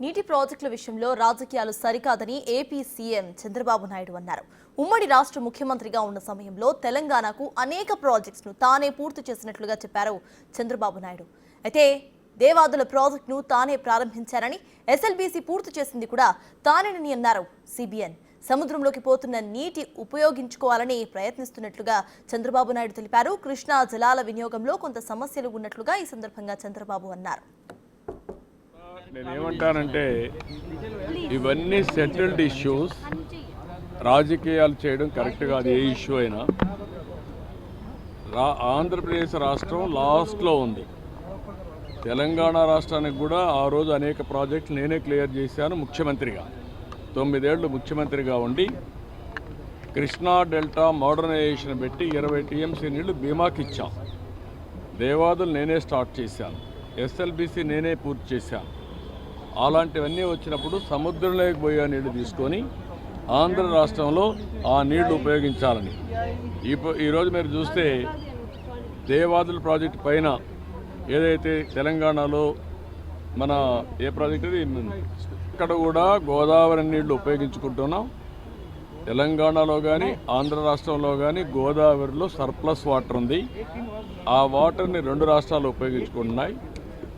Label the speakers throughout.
Speaker 1: నీటి ప్రాజెక్టుల విషయంలో రాజకీయాలు సరికాదని ఏపీ సీఎం చంద్రబాబు నాయుడు అన్నారు. ఉమ్మడి రాష్ట్ర ముఖ్యమంత్రిగా ఉన్న సమయంలో తెలంగాణకు అనేక ప్రాజెక్ట్స్ ను తానే పూర్తి చేసినట్లుగా చెప్పారు చంద్రబాబు నాయుడు. అయితే దేవాదుల ప్రాజెక్టును తానే ప్రారంభించారని, ఎస్ఎల్బీసీ పూర్తి చేసింది కూడా తానేనని అన్నారు సిబిఎన్. సముద్రంలోకి పోతున్న నీటి ఉపయోగించుకోవాలని ప్రయత్నిస్తున్నట్లుగా చంద్రబాబు నాయుడు తెలిపారు. కృష్ణా జలాల వినియోగంలో కొంత సమస్యలు ఉన్నట్లుగా ఈ సందర్భంగా చంద్రబాబు అన్నారు.
Speaker 2: నేనేమంటానంటే ఇవన్నీ సెటిల్డ్ ఇష్యూస్. రాజకీయాలు చేయడం కరెక్ట్ కాదు. ఏ ఇష్యూ అయినా ఆంధ్రప్రదేశ్ రాష్ట్రం లాస్ట్లో ఉంది. తెలంగాణ రాష్ట్రానికి కూడా ఆ రోజు అనేక ప్రాజెక్టులు నేనే క్లియర్ చేశాను ముఖ్యమంత్రిగా. 9 ఏళ్ళు ముఖ్యమంత్రిగా ఉండి కృష్ణా డెల్టా మోడర్నైజేషన్ పెట్టి 20 టీఎంసీ నీళ్లు బీమాకి ఇచ్చాం. దేవాదులు నేనే స్టార్ట్ చేశాను. ఎస్ఎల్బీసీ నేనే పూర్తి చేశాను. అలాంటివన్నీ వచ్చినప్పుడు సముద్రంలోకి పోయే నీళ్లు తీసుకొని ఆంధ్ర రాష్ట్రంలో ఆ నీళ్లు ఉపయోగించాలని ఈరోజు మీరు చూస్తే దేవాదుల ప్రాజెక్టు పైన ఏదైతే తెలంగాణలో మన ఏ ప్రాజెక్ట్ అది ఇక్కడ కూడా గోదావరి నీళ్లు ఉపయోగించుకుంటున్నాం. తెలంగాణలో కానీ ఆంధ్ర రాష్ట్రంలో కానీ గోదావరిలో సర్ప్లస్ వాటర్ ఉంది. ఆ వాటర్ని 2 రాష్ట్రాలు ఉపయోగించుకుంటున్నాయి.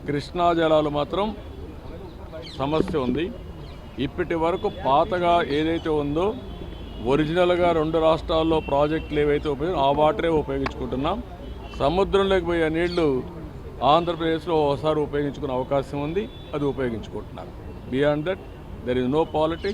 Speaker 2: కృష్ణా జలాలు మాత్రం సమస్య ఉంది. ఇప్పటి వరకు పాతగా ఏదైతే ఉందో ఒరిజినల్గా 2 రాష్ట్రాల్లో ప్రాజెక్టులు ఏవైతే ఆ వాటరే ఉపయోగించుకుంటున్నాం. సముద్రంలోకి పోయే నీళ్లు ఆంధ్రప్రదేశ్లో ఒకసారి ఉపయోగించుకునే అవకాశం ఉంది. అది ఉపయోగించుకుంటున్నారు. Beyond that there is no politics.